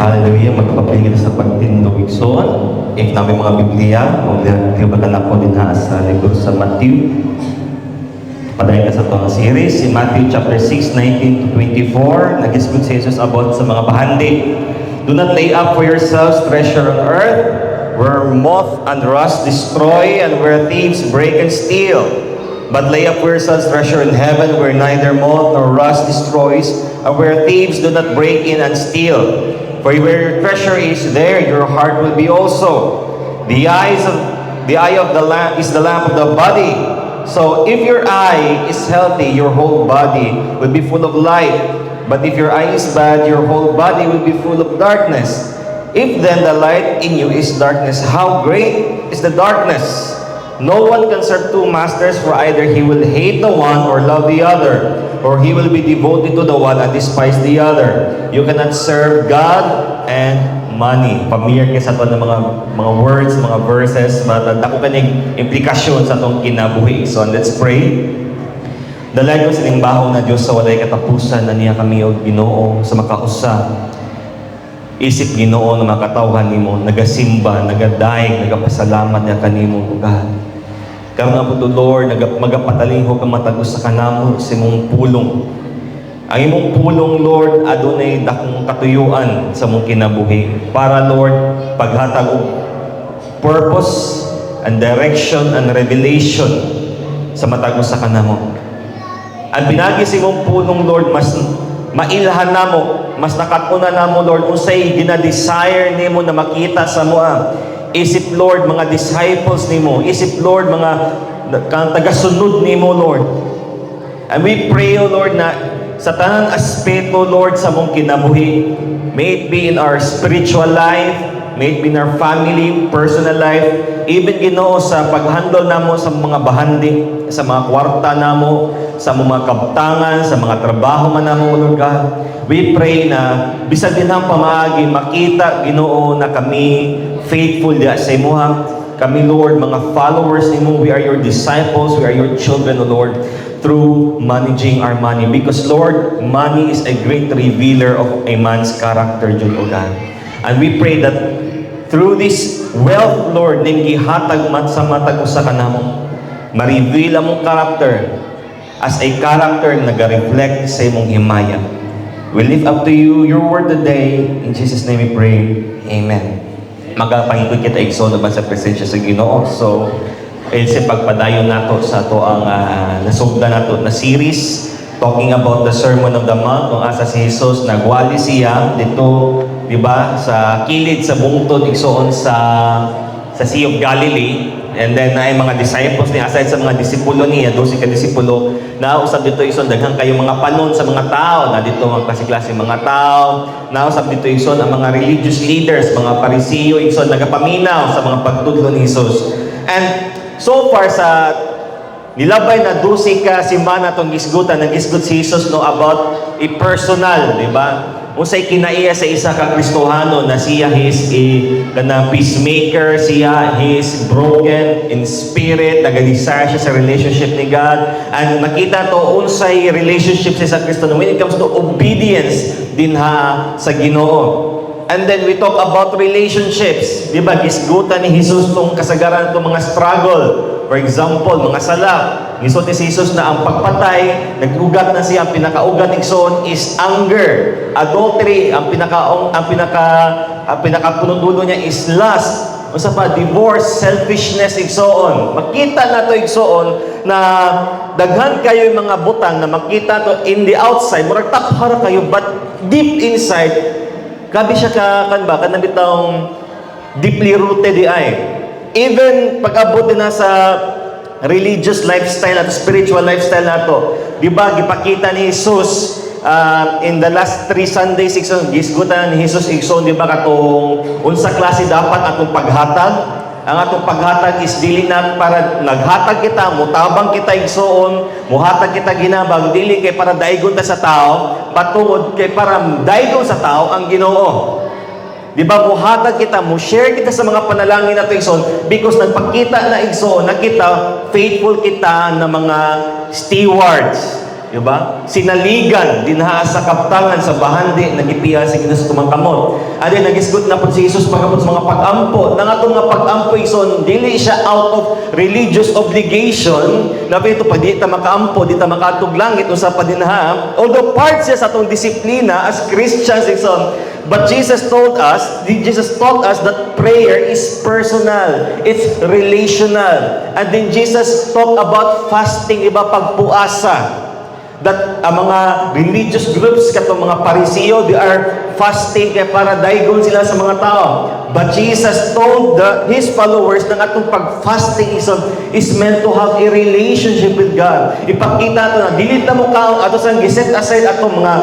Hallelujah, magpapapigil sa pagtindog igsoon. If namin mga Biblia, o libagan ako din ha sa libro sa Matthew. Padayon ka sa itong series, in Matthew chapter 6, 19 to 24, nag-discuss si Jesus about sa mga bahandi. Do not lay up for yourselves treasure on earth, where moth and rust destroy, and where thieves break and steal. But lay up for yourselves treasure in heaven, where neither moth nor rust destroys, and where thieves do not break in and steal. For where your treasure is, there your heart will be also. The eye of the lamp is the lamp of the body. So if your eye is healthy, your whole body will be full of light. But if your eye is bad, your whole body will be full of darkness. If then the light in you is darkness, how great is the darkness? No one can serve two masters, for either he will hate the one or love the other, or he will be devoted to the one and despise the other. You cannot serve God and money. Familiar kayo sa ito ng mga words, mga verses, matanda ko kaning implikasyon sa itong kinabuhi. So let's pray. Dalay ko sinimbaho na Diyos sa walay katapusan na niya kami o Ginoo sa makausa. Isip Ginoo na makatawhan nimo, nagasimba, nagadaig, nagapasalamat niya kanimo, God. Karon nga po, Lord, magapatalingho ka matagos sa kanamo sa imong pulong. Ang imong pulong, Lord, adunay dakong katuyuan sa mong kinabuhi. Para, Lord, paghatag og purpose and direction and revelation sa matagos sa kanamo. Ang pinagi sa imong pulong, Lord, mas mailhan namo, mas nakatuna namo, Lord, unsay gina-desire nimo na makita sa moa. Isip, Lord, mga disciples nimo. Isip, Lord, mga tagasunod nimo, Lord. And we pray, O Lord, na sa tanang aspeto, Lord, sa mong kinabuhi, may it be in our spiritual life, may it be in our family, personal life, even Ginoo sa paghandle namo sa mga bahandi, sa mga kwarta namo, sa mga kabtangan, sa mga trabaho man namo, Lord God. We pray na bisag din ang pamaagi makita, Ginoo, na kami faithful diya sa imuha. Kami, Lord, mga followers nimo, we are your disciples, we are your children, O Lord, through managing our money. Because, Lord, money is a great revealer of a man's character, O God. And we pray that through this wealth, Lord, ning gihatag man sa matag usa kanamo, ma-reveal among character as a character na nag-reflect sa imong himaya. We lift up to you your word today. In Jesus' name we pray. Amen. Magapahingkod kita igsoon naman sa presensya sa Ginoo. So, sa pagpadayon nato sa ato ang nasugda nato na series talking about the Sermon of the Mount, kung asa si Jesus nagwali siya dito, di ba, sa kilid sa bungtod igsoon sa Sea of Galilee. And then ay mga disciples niya, aside sa mga disipulo niya, 12 ka disipulo, nausap dito ison daghang kayo mga panon sa mga tao, na dito mga klase-klase mga tao, nausap dito ison ang mga religious leaders, mga Parisiyo ison nagapaminaw sa mga pagtudlo ni Jesus. And so far sa nilabay na 12 ka simana tong gisgutan, nag-isgut si Jesus no about a personal, di ba? Unsay kinaiya sa isa ka Kristohano na siya is a peacemaker, siya is broken in spirit, nag-desire siya sa relationship ni God. And makita to unsay relationship siya sa Kristo when it comes to obedience din ha sa Ginoo. And then we talk about relationships. Di ba, gisgutan ni Jesus tong kasagaran tong mga struggle. For example, mga sala. Gisot ni Jesus na ang pagpatay, nag-ugat na siya, ang pinakaugat igsoon is anger. Adultery, ang pinakapunutulo niya is lust. Usa pa, divorce, selfishness igsoon. Makita na to igsoon na daghan kayo yung mga butang na makita to in the outside, murag taphara kayo, but deep inside, grabe siya kanang bitang deeply rooted di ay. Even pag-abot din na sa religious lifestyle at spiritual lifestyle nato, di ba gipakita ni Jesus in the last 3 Sundays gisgutan ni Jesus igsoon, di ba, katong unsa klase dapat atong paghatag. Ang atong paghatag is dili na para naghatag kita, mutabang kita igsoon, muhatag kita ginabang, dili kay para daigon ta sa tao, patungod kay para daigon sa tao ang Ginoo. Di ba, muhatag kita, share kita sa mga panalangin nato igsoon, because nagpakita na igsoon na kita, faithful kita na mga stewards. Diba? Sinaligan, dinha sa kaptangan, sa bahandi, nagipiya si Ginoo sa tumangkamot. Adi, nagisgot na po si Jesus pagkapot sa mga pag-ampo. Nang atong nga pag-ampo, ison, dili siya out of religious obligation, na ito pa, di ta makaampo, di ta makatog langit, usa pa dinha. Although part siya sa atong disiplina as Christians, ison, but Jesus taught us that prayer is personal. It's relational. And then Jesus talked about fasting, iba pagpuasa. That mga religious groups, katong mga Pariseo, they are fasting kaya para daigon sila sa mga tao. But Jesus told His followers na atong pag-fasting is meant to have a relationship with God. Ipakita ito na, dili ta mo kaon, ato sang giset aside atong mga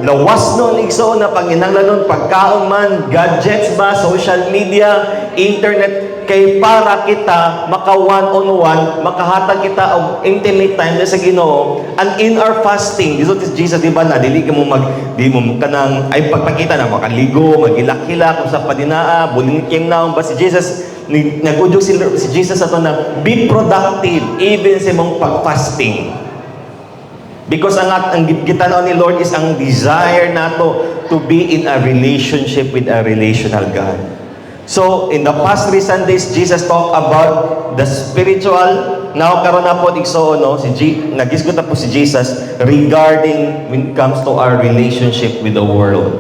lawas noon, igsoon na panginanglanon, pagkaon man, gadgets ba, social media, internet, kay para kita maka one-on-one, makahatag kita og intimate time sa Ginoo. And in our fasting, this is Jesus, di ba na dili ka mo di mo kanang ay pagpakita na makaligo, magilak-hilak kung sa padinaa, bulingking naon ba si Jesus, nagudyog si Jesus ato na be productive even sa mong pag-fasting. Because ang gitanaw ni Lord is ang desire nato to be in a relationship with a relational God. So, in the past 3 Sundays, Jesus talked about the spiritual. Now, karon na po, no, nagisgot na po si Jesus regarding when it comes to our relationship with the world.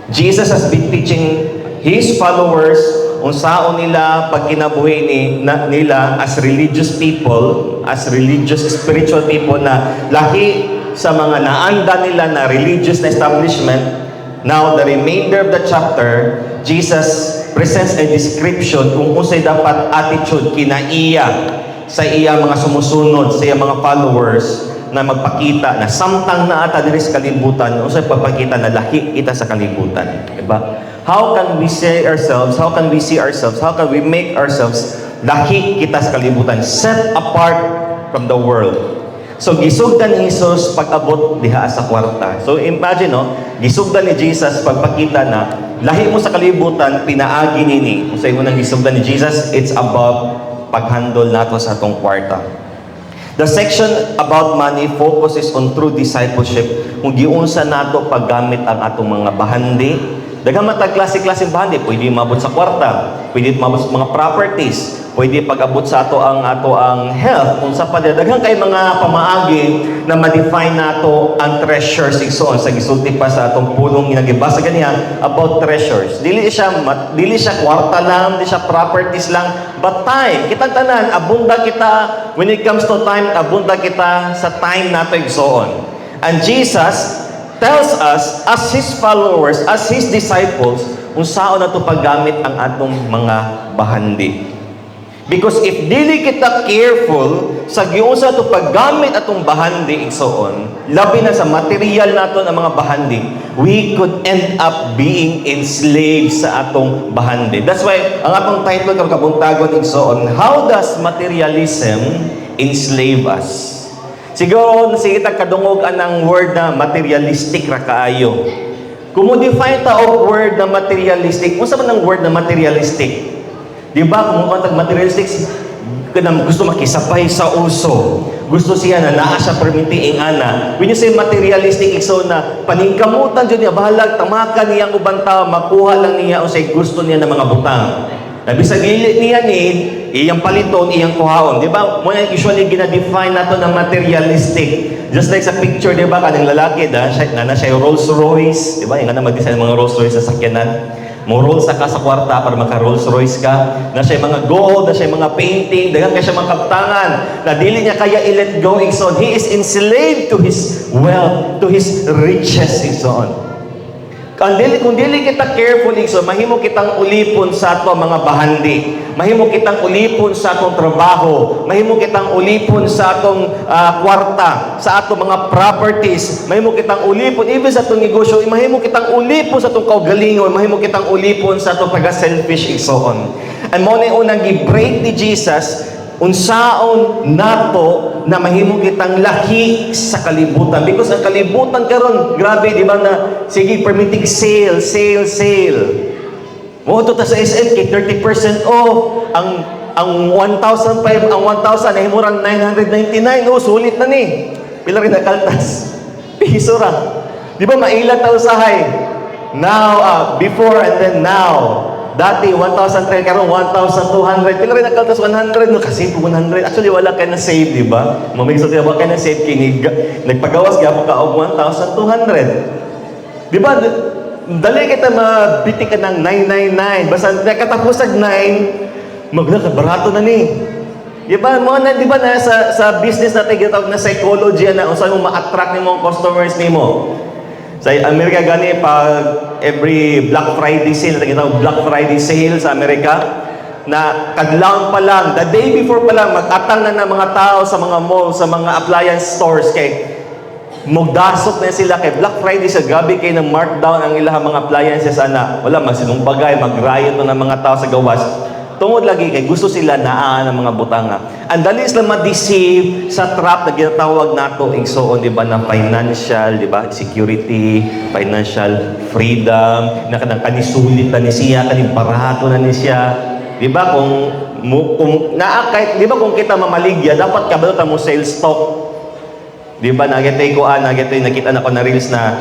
Jesus has been teaching His followers unsaon nila pag kinabuhi nila as religious people, as religious spiritual people na lahi sa mga naanda nila na religious na establishment. Now, the remainder of the chapter, Jesus presents a description kung unsay dapat attitude kinaiya sa iya mga sumusunod, sa iya mga followers na magpakita na samtang naata diri sa kalibutan, unsay pagpakita na lahi kita sa kalibutan, diba? How can we see ourselves? How can we see ourselves? How can we make ourselves lahi kita sa kalibutan, set apart from the world? So, gisugdan ni Jesus pag-abot diha sa kwarta. So, imagine, no? Gisugdan ni Jesus pagpakita na lahi mo sa kalibutan, pinaagi nini. Kung sa unang gisugdan ni Jesus, it's about pag-handle nato sa atong kwarta. The section about money focuses on true discipleship. Kung giunsa nato paggamit ang atong mga bahandi. Daghang matag klase-klaseng bahandi. Pwede mabot sa kwarta. Pwede mabot sa mga properties. Pwede pag-abot sa ato ang health. Kung sa daghang kay mga pamaagi na ma-define nato ang treasures igsoon sa gisulti pa sa atong pulong ginagibasa ganiya about treasures. Dili siya kwarta lang, dili siya properties lang, but time. Kitang tanan, abunda kita when it comes to time, abunda kita sa time nato igsoon. And Jesus tells us as His followers, as His disciples, kung saan nato paggamit ang atong mga bahandi. Because if dili kita careful sa giunsa to paggamit atong bahandi igsoon, labi na sa material naton ang mga bahandi, we could end up being enslaved sa atong bahandi. That's why ang atong title karong kabuntagon igsoon, how does materialism enslave us? Siguro sige ta kadungog anang word na materialistic ra kaayo. Kung mo define ta og word na materialistic, unsa man ang word na materialistic? Di ba, kung mukhang materialistic, gusto makisapay sa uso. Gusto siya na naa siya permitiing ana. When you say materialistic, so na paningkamutan dyan niya, bahalag, tamakan niyang ubang tao, makuha lang niya o say gusto niya ng mga butang. Bisag lilit niya ni, iyang paliton, iyang kuhaon. Di ba, muna usually ginadefine nato ng materialistic. Just like sa picture, di ba, kanang lalaki, na siya Rolls Royce. Di ba, yung mag-design ng mga Rolls Royce sa sakyanan. Mo-roll sa kwarta para maka-Rolls Royce ka. Na siya mga gold, na siya mga painting, dagang kaya siya mga kaptangan, na dili niya kaya i-let go, so he is enslaved to his wealth, to his riches, so on. Kung dili kita careful, so mahimo kitang ulipon sa ato mga bahandi. Mahimo kitang ulipon sa atong trabaho. Mahimo kitang ulipon sa atong kwarta, sa atong mga properties. Mahimo kitang ulipon even sa atong negosyo. Mahimo kitang ulipon sa atong kaugalingon. Mahimo kitang ulipon sa atong pag-selfish, so on. And mo na unang gi-break ni Jesus unsaon nato na mahimo kitang lahi sa kalibutan, because ang kalibutan karon grabe, di ba, na sige permitting sale mo to ta sa SM kay 30% off, ang 1,005 ang 1,000 ay murang 999, sulit na ni. Pila rin nakaltas. Piso ra. Di ba mailan ta usahay? Now, before and then now. Dati, 1,300, karon 1,200. Pila rin nakaltas 100, no? Kasi 100. Actually, wala ka na save, di ba? Mamigsot ka ba ka na save, kinig. Nagpagawas ka po ka og 1,200. Di ba? Dali kita mabiti ka ng 999. Basta nakatapos ng 9, barato na ni. Di ba? Di ba na sa business natin ginatawag na psychology na usahay mo ma-attract ni mo customers ni mo. Sa Amerika gani pag every Black Friday sale, ginatawag Black Friday sale sa Amerika, na kadlaw pa lang, the day before pa lang, mag-atang na ng mga tao sa mga mall, sa mga appliance stores, kay magdasok na sila kay Black Friday sa gabi kay ng markdown ang ilang mga appliances ana. Wala magsinumpagay, mag-riot na ng mga tao sa gawas. Tungod lagi kay gusto sila naa ng mga butanga. Ang dali sila ma-deceive sa trap na ginatawag nato igsoon, di ba, na financial, di ba, security, financial freedom, na kanang kanisulit na ni siya, kaning parato na ni siya. Di ba, kung naakay, di ba, kung kita mamaligya, dapat kabalot mo sales stock. Di ba, nakita na ko na reels na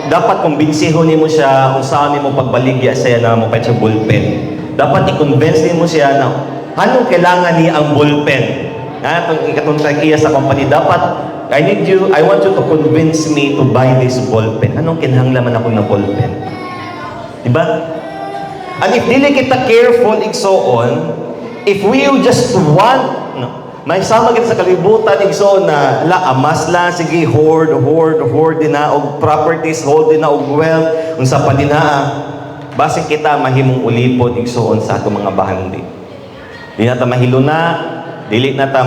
dapat kumbinsiho ni mo siya kung saan mo pagbaligya siya na mo pa siya bullpen. Dapat i-convince mo siya na anong kailangan niya ang bullpen. Itong takiya sa company, dapat, I want you to convince me to buy this bullpen. Anong kinahanglaman ako ng bullpen? Diba? And if dili kita careful, igsoon, if we just want, may sama kita sa kalibutan, igsoon na, amas lang, sige, hoard din na, og properties, hold din na, og wealth, unsa pa din na, base kita mahimong ulipod igsuon sa ato mga bahandi. Di na ta mahiluna, dili na ta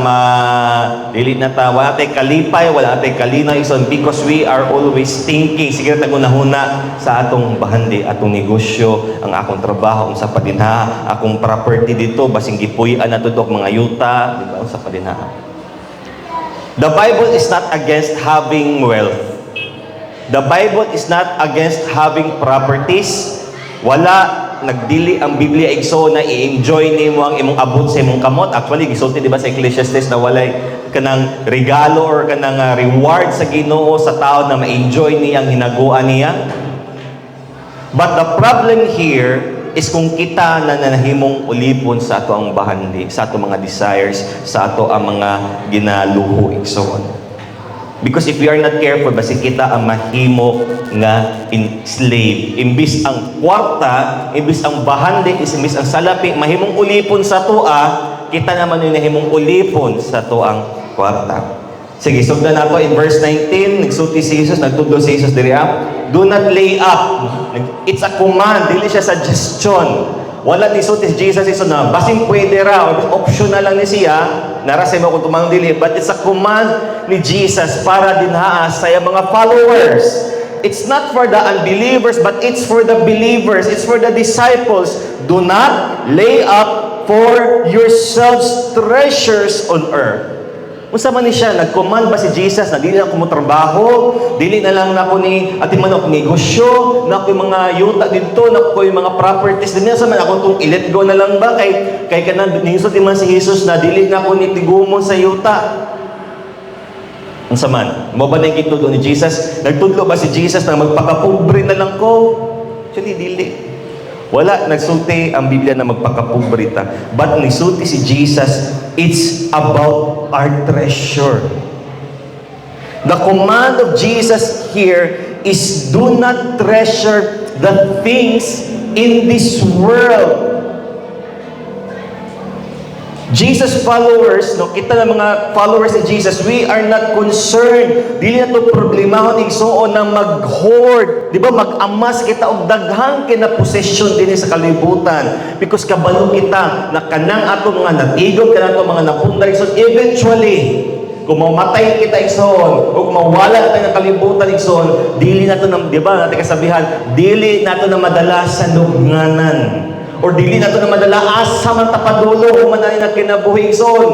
wala tay kalipay, wala tay kalinaw igsoon, because we are always thinking sige ta gunahuna sa atong bahandi, atong negosyo, ang akong trabaho unsa pa dinha, akong property dito basing gipuy-an nato dok mga yuta, di ba, unsa pa dinha. The Bible is not against having wealth. The Bible is not against having properties. Wala nagdili ang Biblia igsoon na i-enjoy nimo ang imong abot sa imong kamot. Actually gisulti di ba sa Ecclesiastes na walay kanang regalo or kanang reward sa Ginoo sa tao na ma-enjoy niya ang hinaguan niya. But the problem here is kung kita na nahimong ulipon sa ato ang bahandi, sa ato mga desires, sa ato ang mga ginaluho igsoon. Because if we are not careful, basi kita ang mahimo nga slave. Imbis ang kwarta, imbis ang bahandi, imbis ang salapi, mahimong ulipon sa tua, kita naman yung nahimong ulipon sa tuang kwarta. Sige, sugdan nato in verse 19, nagsulti si Jesus, nagtudlo si Jesus diri do not lay up. It's a command, dili siya suggestion. Wala ni sulti si Jesus iso na basing pwede ra, optional lang ni siya, narasay mo kung tumang dili, but it's a command ni Jesus para dinhaa sa mga followers. It's not for the unbelievers, but it's for the believers. It's for the disciples. Do not lay up for yourselves treasures on earth. Unsa man ni siya, nag-command ba si Jesus na dili na ko mo trabaho, dili na lang nako ni ati man ako negosyo, nako yung mga yuta dito, nako yung mga properties din sa man ako tong i-let go na lang ba kay kanan niinsulti man si Jesus na dili na ko ni tigumon sa yuta. Unsa man, mo ba nang gitudlo ni Jesus? Nagtudlo ba si Jesus na magpakapobre na lang ko? Actually dili. Wala nagsulti ang Biblia na magpakapobrita. But nagsulti si Jesus, it's about our treasure. The command of Jesus here is do not treasure the things in this world. Jesus followers, kita na mga followers ni Jesus, we are not concerned. Dili na to problemahon igsoon na mag-hoard, di ba, mag-amas kita og daghang kina possession dinhi sa kalibutan, because kabalo kita na kanang ato mga natigom, kanang ato mga napunday. So eventually, kung mamatay kita igsoon o kung mawala natin ng kalibutan igsoon, dili na to, di ba, natin kasabihan, dili na to na madala sa lugnanan. Or dili na ito na madala asa man tapadulo kung manali na kinabuhi igsoon.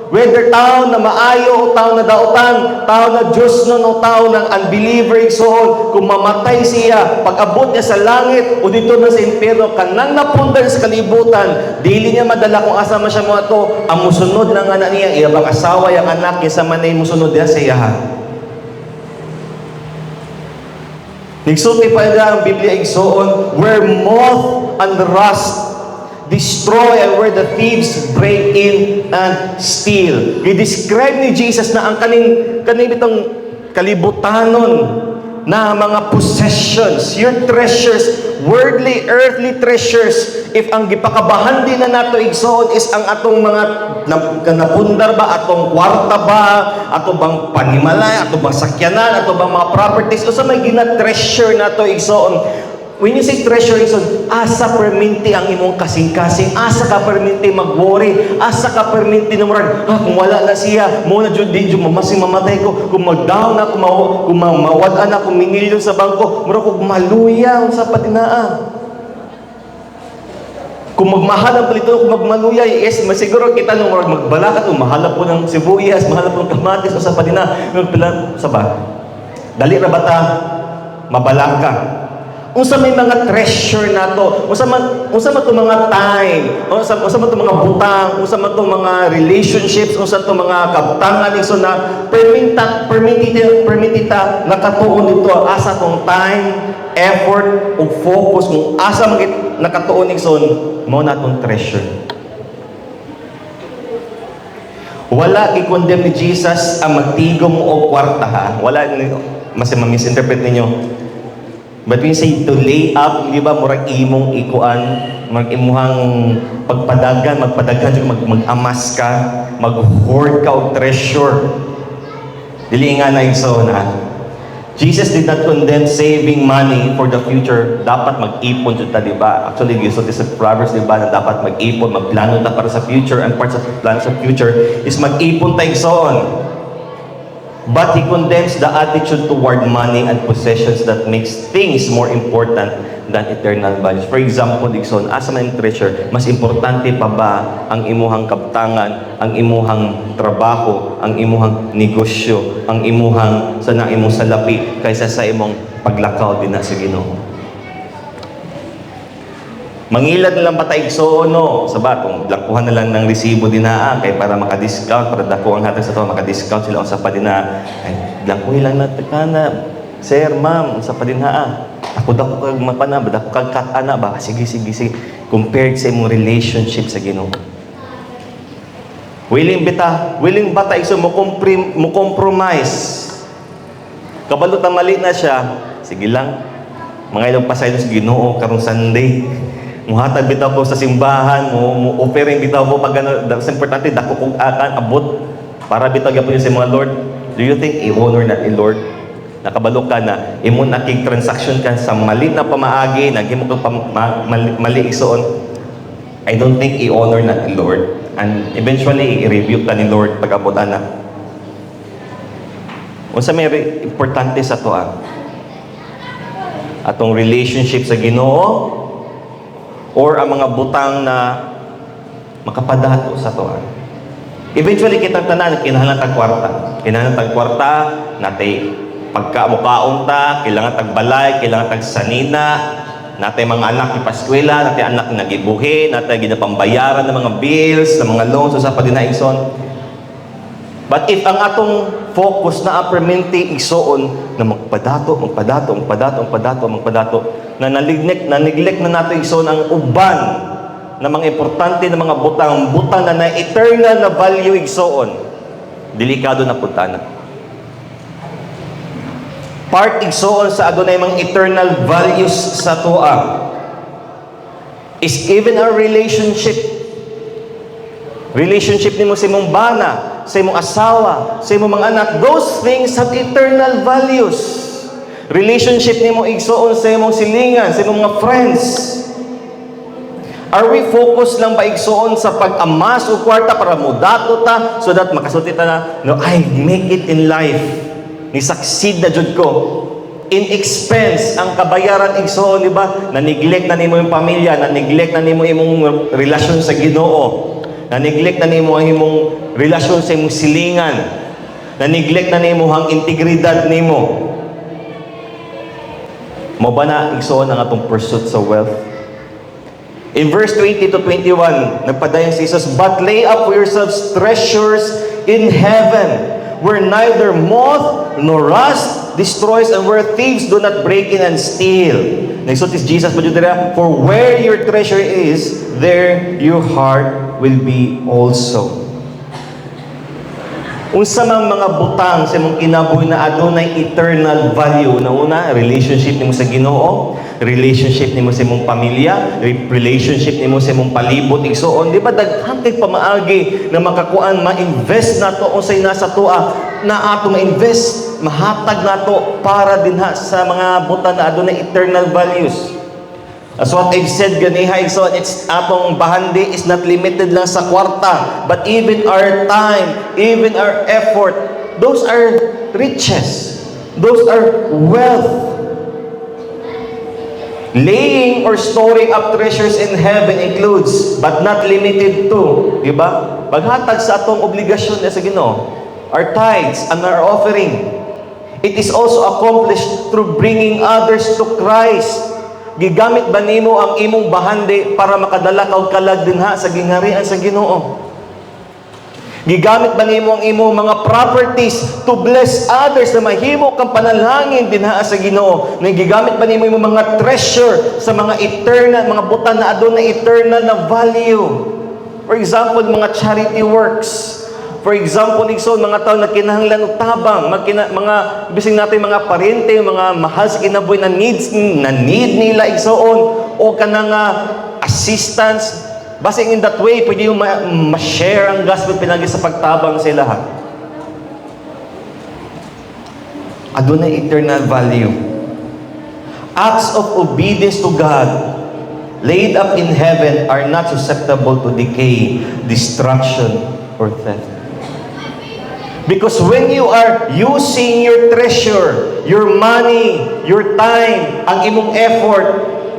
Whether tao na maayo o tao na dautan, tao na Diyos nun o tao ng unbeliever igsoon, kung mamatay siya, pag-abot niya sa langit o dito na sa impyerno, kanang napundar sa kalibutan, dili niya madala kung asa man siya mga to, ang musunod ng anak niya, iya bang asawa yung anak, kaysa manay musunod niya sa iyaha. Nagsulti pa niya ang Biblia igsoon, where moth and rust destroy and where the thieves break in and steal. I-describe ni Jesus na ang kaning itong kalibutanon na mga possessions, your treasures, worldly, earthly treasures, if ang gipakabahan din na nato igsoon is ang atong mga napundar ba, atong kwarta ba, atong bang panimalay, atong bang sakyanan, atong bang mga properties, o sa may gina-treasure nato igsoon. When you say treasure, asa perminti ang imong kasing-kasing, asa ka perminti mag-worry, asa ka perminti na murag, kung wala na siya, muna dyan din, mamasing mamatay ko, kung mag-down na, kung mawad na, kung mingilyon sa bangko, murag kung maluya, sa patinaan. Kung magmahal ang palito, kung magmaluya, yes, masiguro kita nung murag magbalakat, kung mahalap po ng sibuyas, mahalap po ng kamatis, o sa patinaan, sa ba? Dali na bata, mabalaka. Unsa may mga treasure nato, unsa man to mga time, unsa man to mga butang, unsa man to mga relationships, unsa to mga kabtangan iso na permitita nakatuon dito asa tong time, effort ug focus kung asa man nakatuon igsoon mao natong treasure. Wala i-condemn ni Jesus ang magtigom o kwarta ha. Wala mas ma-misinterpret ninyo. But when you say to lay up, di ba, murag imong ikuan, murag imuhang magpadagan, mag-amas ka, mag-hoard ka o treasure. Dili nga na igsoon na. Jesus did not condemn saving money for the future. Dapat mag-ipon dyan ta, di ba? Actually, gusto sa Proverbs, di ba, na dapat mag-ipon, magplano ta para sa future, and part sa plano sa future is mag-ipon ta igsoon. But he condemns the attitude toward money and possessions that makes things more important than eternal values. For example, Dixon, asa man yung treasure, mas importante pa ba ang imuhang kaptangan, ang imuhang trabaho, ang imuhang negosyo, ang imuhang imong salapi, kaysa sa imong paglakaw din na sa Ginoo? Mangilad na lang ba tayo igsoon, no? Sa batong, langkuhan na lang ng resibo din na, kay para maka-discount, para dako ang hatag sa to, maka-discount sila sa pa din na, ay, langkuhin lang natin ka na, sir, ma'am, sa pa din na, ako kag mapana, dako kag katana ba? Sige. Compared sa imong relationship sa Ginoo. Willing ba tayo igsoon mo compromise? Kabalot na mali na siya, sige lang, mga ilang pasay sa Ginoo, karong Sunday, muhatag bitaw ko sa simbahan, mo offering bitaw ko pag ano, that's importante, dako kong akan, abot, para bitaw gyapon sa mga Lord. Do you think i-honor na ni Lord? Nakabalo ka na, imo nakig transaction ka sa mali na pamaagi, naghimo ka mali igsoon. I don't think i-honor na ni Lord. And eventually, i-review ka ni Lord pag abot na. Unsa may importante sa to atong relationship sa Ginoo, or ang mga butang na makapadato sa to. Eventually, kitang tanan, kinahanglan tag kwarta. Kinahanglan tag kwarta, natay pagkamukaon ta, kailangan tag balay, kailangan tag sanina, natay mga anak ipaskwela, natay anak na gibuhi, natay ginapambayaran ng mga bills, ng mga loans, sa padinaigson. But if ang atong focus na permanente igsoon na magpadato, na neglect na nato igsoon ang uban na mga importante na mga butang na eternal na value igsoon, delikado na punta na. Part igsoon sa adunay mga eternal values sa toa is even our relationship nimo sa imong bana, sa imong asawa, sa imong mga anak. Those things have eternal values. Relationship nimo igsoon sa imong silingan, sa imong mga friends. Are we focused lang ba igsoon sa pag-amas o kwarta para mudato ta so that makasulti ta na, no, I make it in life. Ni succeed na jud ko. In expense ang kabayaran igsoon, di ba? Na neglect na nimo yung pamilya, na neglect na nimo imong relasyon sa Ginoo. Na-neglect na nimo ang imong relasyon sa imong silingan. Na-neglect na nimo ang integridad nimo. Mo ba na igsoon ang atong pursuit sa wealth? In verse 20 to 21, nagpadayon si Jesus, "But lay up for yourselves treasures in heaven, where neither moth nor rust destroys, and where thieves do not break in and steal." Nagsuot is Jesus, "For where your treasure is, there your heart will be also." Unsa mang mga butang sa imong kinabuhi na adunay eternal value. Na una, relationship nimo sa Ginoo, relationship nimo sa imong pamilya, relationship nimo sa imong palibot, igsoon. Di ba daghan kay pamaagi na makakuan, ma-invest nato unsay nasa tua na ato ma-invest, mahatag nato para dinha sa mga butang na adunay eternal values. As what I've said ganiha, so it's atong bahandi is not limited lang sa kwarta, but even our time, even our effort, those are riches. Those are wealth. Laying or storing up treasures in heaven includes, but not limited to, di ba? Paghatag sa atong obligasyon sa Ginoo, our tithes and our offering. It is also accomplished through bringing others to Christ. Gigamit ba nimo ang imong bahandi para makadala ka og kalag dinha sa gingharian sa Ginoo? Gigamit ba nimo ang imong mga properties to bless others na mahimo kang panalangin dinha sa Ginoo? Gigamit ba nimo imong mga treasure sa mga eternal, mga butang na adunay eternal na value? For example, mga charity works. For example, igsoon, mga tao na kinahanglan og tabang, mga bising natin mga parente, mga mahal sa kinabuhi na need nila igsoon, o kanang assistance. Basing in that way, pwede yung ma-share ang gospel pinagi sa pagtabang sa lahat. Adunay eternal value. Acts of obedience to God laid up in heaven are not susceptible to decay, destruction, or theft. Because when you are using your treasure, your money, your time, ang imong effort,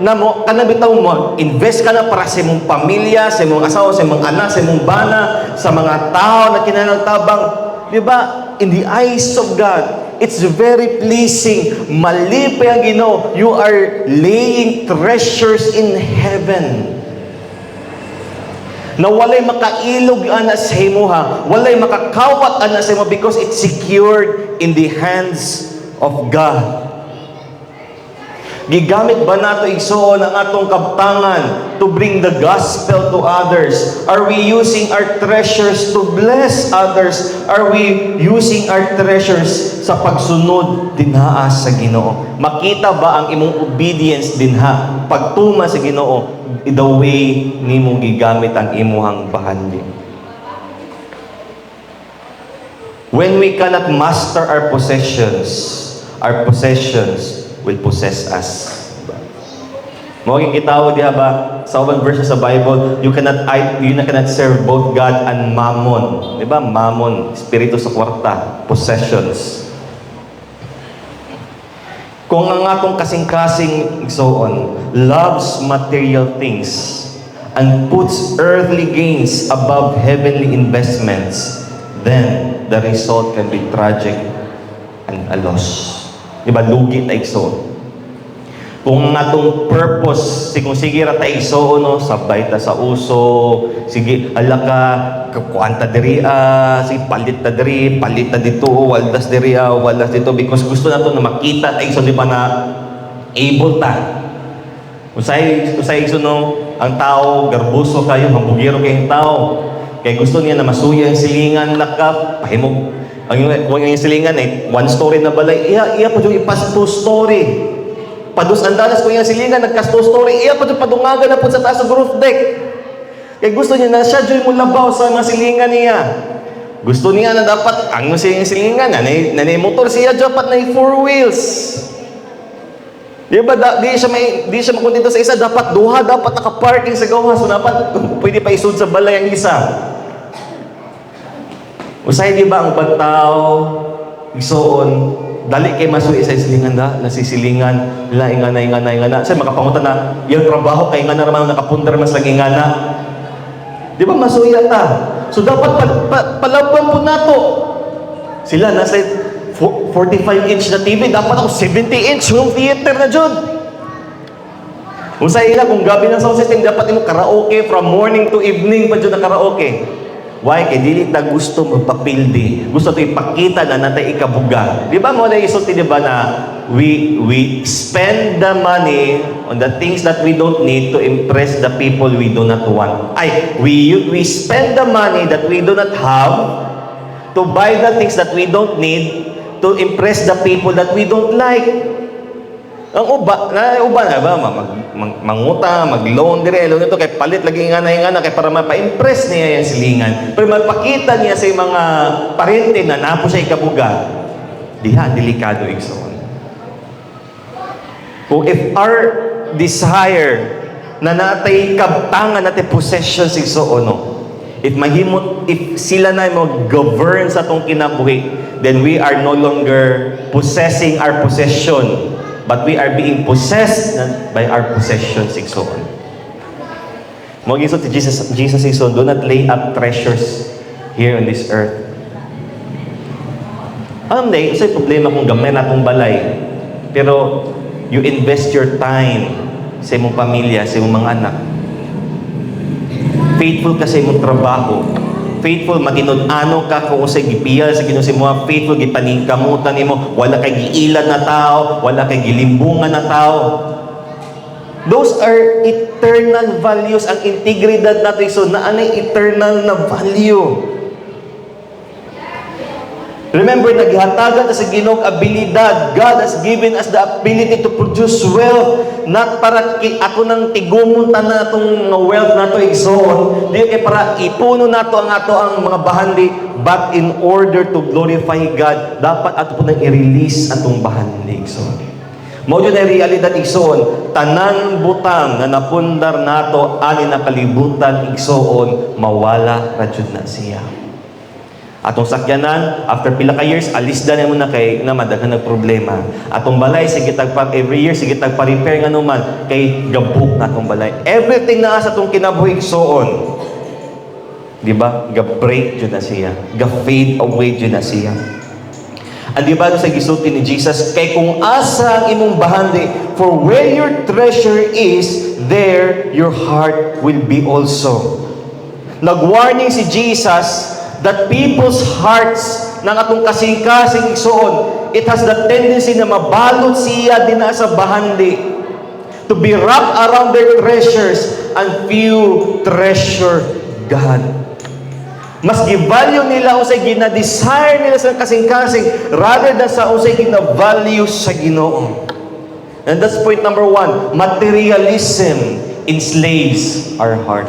na mo, kanabitaw mo, invest ka na para sa imong pamilya, sa imong asawa, sa imong anak, sa imong bana, sa mga tao na kinanagtabang, di ba? In the eyes of God, it's very pleasing. Malipay ang Ginoo. You are laying treasures in heaven. Na walay makailog ana sa himuha, walay makakawat ana sa himuha, because it's secured in the hands of God. Gigamit ba nato igsoon ang atong kabtangan to bring the gospel to others? Are we using our treasures to bless others? Are we using our treasures sa pagsunod dinha sa Ginoo? Makita ba ang imong obedience dinha pagtuma sa Ginoo? The way nimo gigamit ang imuhang bahandi. When we cannot master our possessions will possess us. Mawaging kitawo diha ba sa ubang verses sa Bible, you cannot serve both God and mammon. Di ba? Mammon, espiritu sa kwarta, possessions. Kung ang atong kasing-kasing igsoon loves material things and puts earthly gains above heavenly investments, then the result can be tragic and a loss. Diba? Lugi ta igsoon. Kung ang atong purpose, kung sige ra ta igsoon, no, sabay ta sa uso, sige, ala ka, kuanta diri, sige, palit ta diri, palit ta dito, waldas diri, waldas dito, because gusto nato na makita ta igsoon, di ba na able ta. Usay igsoon, no, ang tao, garbuso kayo, hambugiro kayong tao, kaya gusto niya na masuya ang silingan, lakap, pahimog, kung yung silingan, one story na balay, iya po yung ipas 2 story. Padus andalas ko yung silingan, nagkas 2 story, iya po yung padungagan na po sa taas ng roof deck. Kaya gusto niya na siya dyan mo labaw sa mga silingan niya. Gusto niya na dapat, ang silingan, na motor siya dapat na 4 wheels. Di ba, di siya makuntento sa isa, dapat duha, dapat nakaparking sa gawa, so dapat pwede pa isud sa balay ang isa. Usay di ba ang pagtao, igsoon, dali kay masuy sa silingan nasisilingan, nila ingana. Sa makapangutan na, yung trabaho kay ingana naman nakapundar mas lang ingana. Di ba masuya ta? So dapat palaban po nato. Sila nasa 45-inch na TV, dapat ako 70-inch yung theater na dyan. Kung sa ila, kung gabi ng sound system, dapat mo karaoke from morning to evening pa dyan na karaoke. Why? Kaya dili na gusto magpapildi. Gusto ito ipakita na natay ikabuga. Di ba mo na isulti, di ba na we spend the money on the things that we don't need to impress the people we do not want. We spend the money that we do not have to buy the things that we don't need to impress the people that we don't like. Ang uba na ba, manguta, mag-loan dire, loan ito, kay palit, lagi nga na, kay para mapa-impress niya yung silingan. Pero mapakita niya sa mga parente na napo siya ikabuga, diha, delikado igsoon. Kung if our desire na natay kabtangan natin possessions igsoon, no? If sila na mag-govern sa itong kinabuhi, then we are no longer possessing our possession, but we are being possessed by our possessions, igsoon. Mag-isot si Jesus igsoon, do not lay up treasures here on this earth. Alam na, isa yung problema kung gamay na itong balay. Pero, you invest your time sa imong pamilya, sa imong mga anak. Faithful ka sa imong trabaho. Faithful, makinud-ano ka kung usay gipiyal sa Ginoo sa mga faithful, gipaningkamutan nimo, wala kay giilan na tao, wala kay gilimbungan na tao. Those are eternal values. Ang integridad natin, so naanay eternal na value. Remember, naghatagan sa Ginoo abilidad. God has given us the ability to produce wealth. Not para ako nang tigumon ta na itong wealth na ito, igsoon. Di kaya para ipuno na ito ang mga bahandi. But in order to glorify God, dapat ato po nang i-release atong bahandi, igsoon. Mao yun ay realidad, igsoon. Tanang butang na napundar nato ani na kalibutan, igsoon, mawala radyod na siya. Atong sakyanan, after pila ka years, alis na mo na kay na madaghan ng problema. Atong balay, sige every year, sige tagpa-repair nga naman, kay gabuk na atong balay. Everything na sa atong kinabuhi igsoon. Di ba? Ga-break dyan na siya. Ga-fade away dyan na siya. And di ba sa gisulti ni Jesus, kay kung asa ang imong bahandi, for where your treasure is, there your heart will be also. Nag-warning si Jesus that people's hearts ng atong kasing-kasing igsoon, it has the tendency na mabalot siya din sa bahandi, to be wrapped around their treasures and few treasure God. Mas givalue nila usay gina-desire nila sa kasing-kasing rather than sa usay gina-value sa Ginoo. And that's point number 1. Materialism enslaves our heart.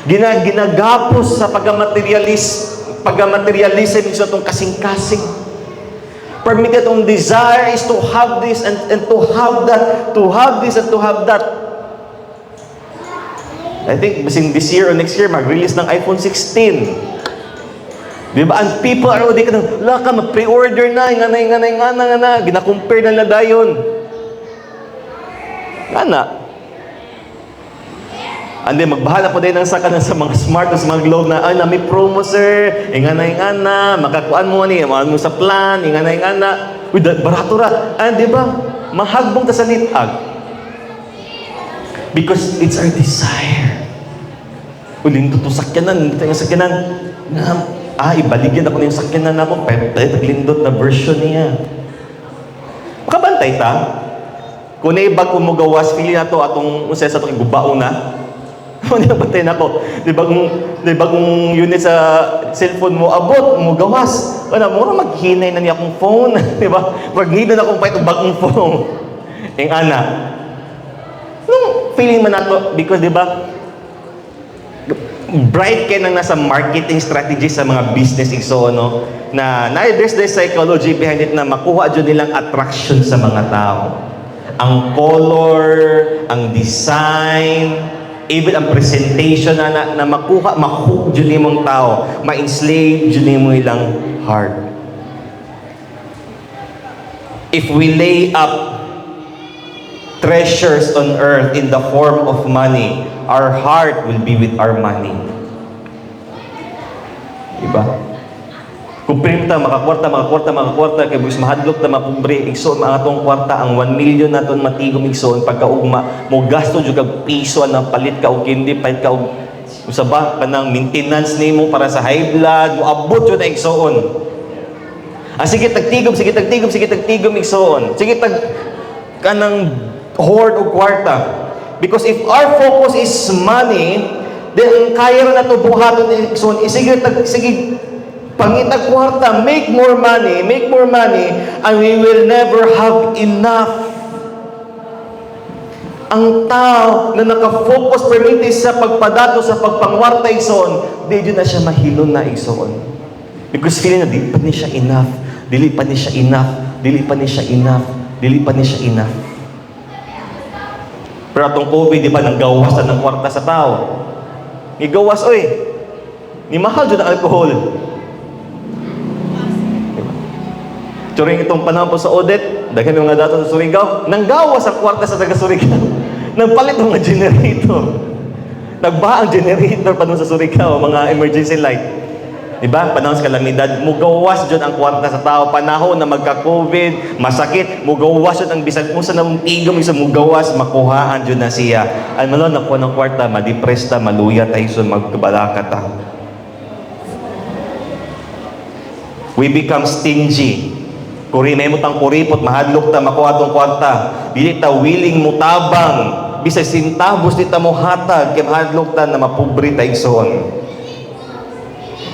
Ginagapos sa pagamaterialism sa itong kasing-kasing. Permitted on desire is to have this and to have that, to have this and to have that. I think this year or next year, mag-release ng iPhone 16. Di ba? And people are already mag-pre-order na, ingana, gina-compare na dayon. Ngana. And then, magbahala po din ng saka sa mga smart sa mga globe na, ay, na may promo, sir. Ingana, makakuan mo ni, mahal mo sa plan, ingana. Uy, barato ra. Di ba? Mahagbong ta sa litag. Because it's our desire. Uling to sakyanan, ibaligyan ako na yung sakyanan ako, pero taglindot na version niya. Makabantay ta? Kung naibag umugawas, feeling na to atong usay sa itong gubao na, hindi na batay na ako. Di ba kung unit sa cellphone mo, abot, mo gawas. Mura maghinay na niya akong phone. Di ba? Maghinay na akong pa itong bagong phone. Yung ana. Nung feeling man nato, because di ba, bright kayo nang nasa marketing strategy sa mga business igso, no? Na there's the psychology behind it na makuha dyan nilang attraction sa mga tao. Ang color, ang design, even ang presentation na makuha, mahook dyan mong tao, ma-enslave dyan mo ilang heart. If we lay up treasures on earth in the form of money, our heart will be with our money. Diba? Kung primta, makakwarta, kay buwis mahadlok na mapobre, igsoon mga atong kwarta, ang 1 million naton matigom igsoon, pagkaugma, mo gasto dyan kag piso na palit ka o hindi, palit ka o usaba ka ng maintenance nimo para sa high blood, mo abot yun na igsoon. Sige tagtigom igsoon. Sige kanang hoard o kwarta. Because if our focus is money, then kaya rin nato buhaton igsoon. Sige pangitag kwarta, make more money, and we will never have enough. Ang tao na nakafocus permiti sa pagpadato sa pagpangwarta igsoon, di yun na siya mahilon na igsoon. Because feeling na dili pa ni siya enough. Pero atong COVID, di ba, nanggawas na ng kwarta sa tao. Igawas, oy. Ni mahal dyan ang alcohol. Turing itong panahon po sa audit, daghan yung mga dato sa Surigao, nanggawas ang kwarta sa taga Surigao. Nagpalit ng mga generator. Nagbaha ang generator pa sa Surigao, mga emergency light. Diba? Panahon sa kalamidad, mugawas dyan ang kwarta sa tao. Panahon na magka-COVID, masakit, mugawas dyan ang bisag mo sa namtigam, isa mugawas, makuhaan dyan na siya. Ay malon, nakuha ng kwarta, madepress ta, maluya tayo, so magkabalaka ta. We become stingy. Kuri may mutang kuripot, mahadlok ta, makuha tong kwarta. Dili ta willing mutabang. Bisag sintabos di ta mo hatag, kaya mahadlok ta na mapobre tayo son.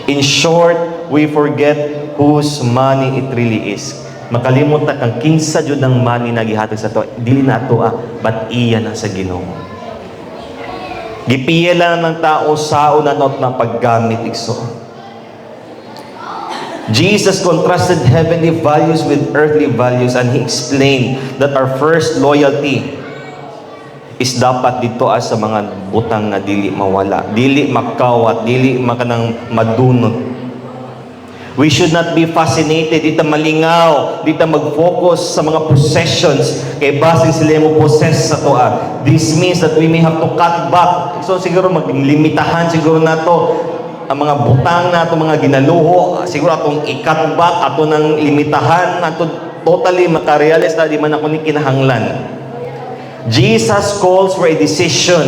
In short, we forget whose money it really is. Makalimot na kang kinsa jud ng money na gihatag sa to. Dili na ato but iya na sa Ginoo. Gipiye lang ng tao sao na not ng paggamit igso. Jesus contrasted heavenly values with earthly values, and He explained that our first loyalty is dapat dito sa mga butang na dili mawala, dili makawat, dili makanang madunot. We should not be fascinated, dito malingaw, dito mag-focus sa mga possessions, kay basin sila mo possess sa toa. This means that we may have to cut back. So siguro maglimitahan siguro nato ang mga butang nato, mga ginaluho, siguro atong i-cut back, ato nang limitahan, ato totally makarealize na di man ako ni kinahanglan. Jesus calls for a decision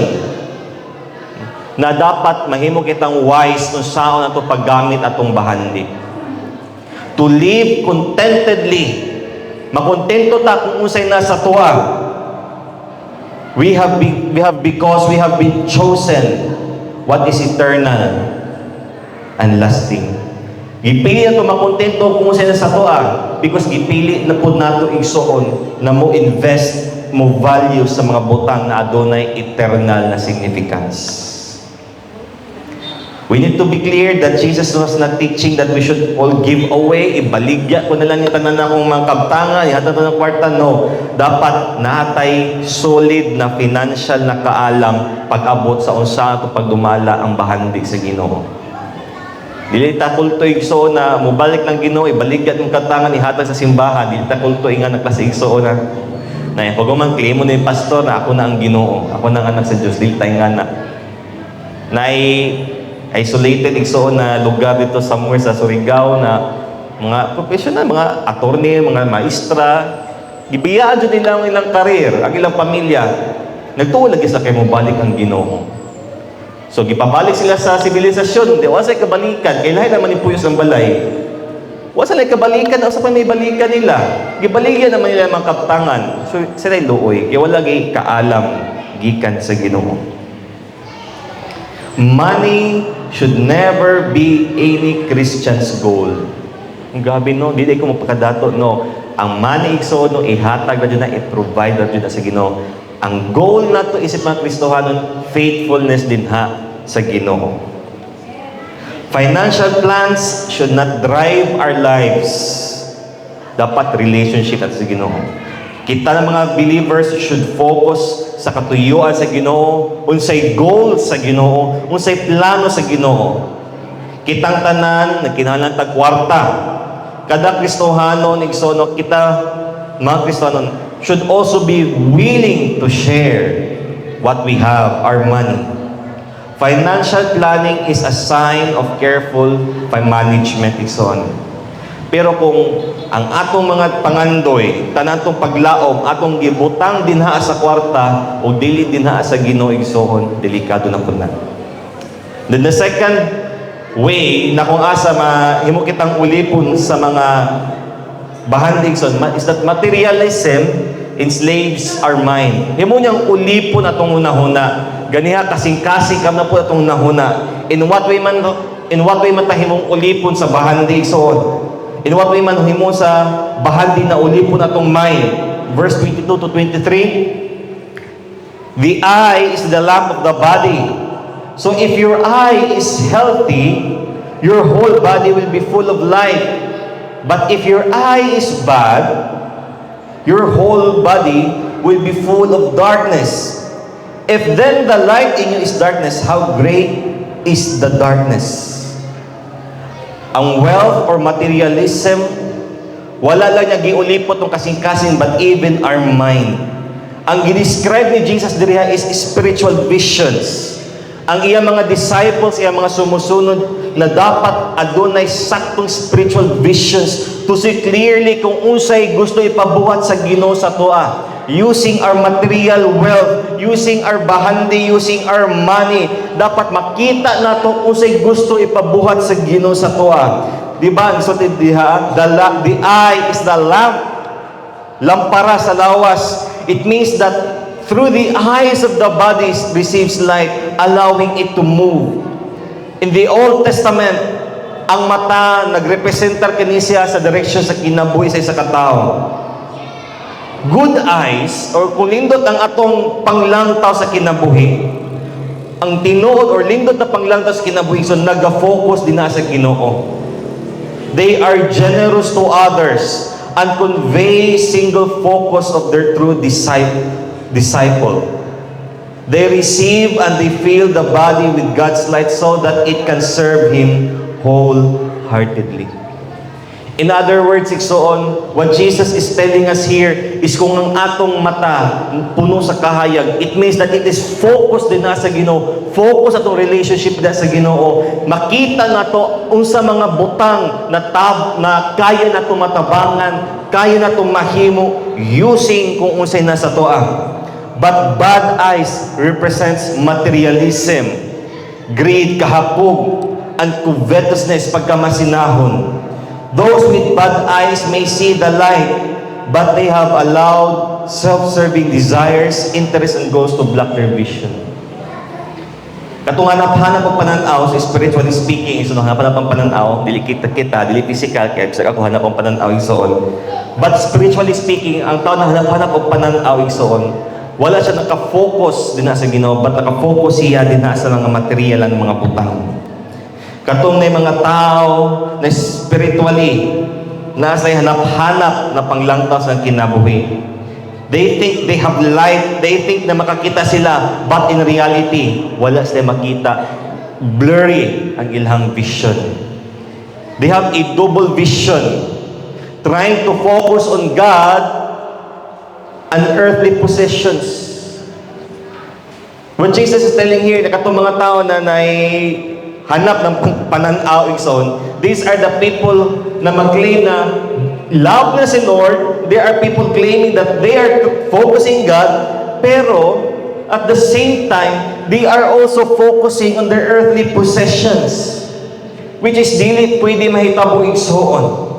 na dapat mahimo kitang wise kung saan nato paggamit atong bahandi. To live contentedly. Makontento ta kung unsay nasa tuwa. Because we have been chosen what is eternal and lasting. Gipili nato makontento kung unsay nasa tuwa because gipili na pud nato igsuon na mo invest, mo value sa mga butang na adunay eternal na significance. We need to be clear that Jesus was not teaching that we should all give away, ibaligya ko na lang yung tanan akong mga kabtangan, ihatag ko ng kwarta. No. Dapat naatay solid na financial na kaalam pag-abot sa unsa at pagdumala ang bahandi sa Ginoo. Dili ta kultoy igsoon na mubalik ng Ginoo, ibaligya yung katangan, ihatag sa simbahan. Dili ta kultoy nga naklase igsoon na pag man claim mo na yung pastor na ako na ang Ginoo, ako na ang anak sa Diyos, dili tayo nga na isolated igsoon na lugar dito somewhere sa Surigao na mga professional, mga attorney, mga maestra, gibiyaan dyan nila ang ilang karir, ang ilang pamilya. Nagtuo lagi sa kayo mo balik ang Ginoo. So gipabalik sila sa sibilisasyon, di wasay kabalikan, kailangan naman ipuyos ng balay. Wasa lang kabalikan, sa pa may balikan nila. Gibaligyan naman nila mga kaptangan. So, sila'y luoy. Kaya wala gay kaalam gikan sa Ginoo. Money should never be any Christian's goal. Ang gabi no, di ko mapakadato no. Ang money igsoon no, ihatag na dyan na, i-provide na dyan na sa Ginoo. Ang goal na to isip mga Kristohanon, faithfulness din sa Ginoo. Financial plans should not drive our lives. Dapat relationship at sa Ginoo. Kita ng mga believers should focus sa katuyuan sa Ginoo, unsay goal sa Ginoo, unsay plano sa Ginoo. Kitang tanan nagkinahanglan tag kwarta. Kada Kristohanon igsoon kita mga Kristohanon should also be willing to share what we have, our money. Financial planning is a sign of careful management, igsoon. Pero kung ang atong mga pangandoy, tanan tong paglaom, atong gibutang dinha sa kwarta o dili dinha sa Ginoo, igsoon, delikado na pud na. Then the second way na kung asa mahimo kitang ulipon sa mga bahandigson is that materialism enslaves our mind. Himo niyang ulipon atong hunahuna. Ganiha kasing-kasing kam na po atong nahuna. In what way man tahimong ulipon sa bahandigson? In what way man himo sa bahandi na ulipon atong mind? Verse 22 to 23. The eye is the lamp of the body. So if your eye is healthy, your whole body will be full of light. But if your eye is bad, your whole body will be full of darkness. If then the light in you is darkness, how great is the darkness? Ang wealth or materialism, wala lang niya giulipot ng kasing-kasing, but even our mind. Ang gidescribe ni Jesus diriha is spiritual visions. Ang iyang mga disciples, iyang mga sumusunod, na dapat adunay saktong spiritual visions to see clearly kung unsay gusto ipabuhat sa Ginoo sa toa. Using our material wealth, using our bahandi, using our money, dapat makita nato unsay gusto ipabuhat sa Ginoo sa toa. Diba? So, the eye is the lamp. Lampara sa lawas. It means that through the eyes of the body receives light, allowing it to move. In the Old Testament, ang mata nagrepresentar kini siya sa direction sa kinabuhi sa isa ka tawo. Good eyes, or kung lindot ang atong panglangtaw sa kinabuhi, ang tinuod or lindot na panglangtaw sa kinabuhi, so nag-focus din na sa Ginoo. They are generous to others and convey single focus of their true disciple. They receive and they fill the body with God's light so that it can serve Him wholeheartedly. In other words, igsoon, what Jesus is telling us here is kung ang atong mata puno sa kahayag, it means that it is focused din na sa Ginoo, focus atong relationship na sa Ginoo. Makita na to unsa mga butang na kaya na to matabangan, kaya na to mahimo using kung unsay nasa toa. But bad eyes represents materialism, greed, kahapog, and covetousness, pagkamasinahon. Those with bad eyes may see the light, but they have allowed self-serving desires, interests, and goals to block their vision. Katong hanap-hanap ang pananaw, spiritually speaking, so hanap-hanap ang pananaw, dili kita, dili physical, kaya bisa ako hanap ang pananaw, igsoon. But spiritually speaking, ang tao na hanap-hanap ang pananaw, igsoon, wala siya nakafocus din na sa Ginoo, but nakafocus siya din na sa mga material ang mga butang. Katong na mga tao na spiritually nasa'y hanap-hanap na panglangtaw sa kinabuhi. They think they have light, they think na makakita sila, but in reality, wala sila makita. Blurry ang ilang vision. They have a double vision, trying to focus on God and earthly possessions. What Jesus is telling here, na katong mga tao na hanap ng pananaw, igsoon, these are the people na mag-claim na love na si Lord. There are people claiming that they are focusing God, pero at the same time, they are also focusing on their earthly possessions, which is dili pwede mahitabo, igsoon.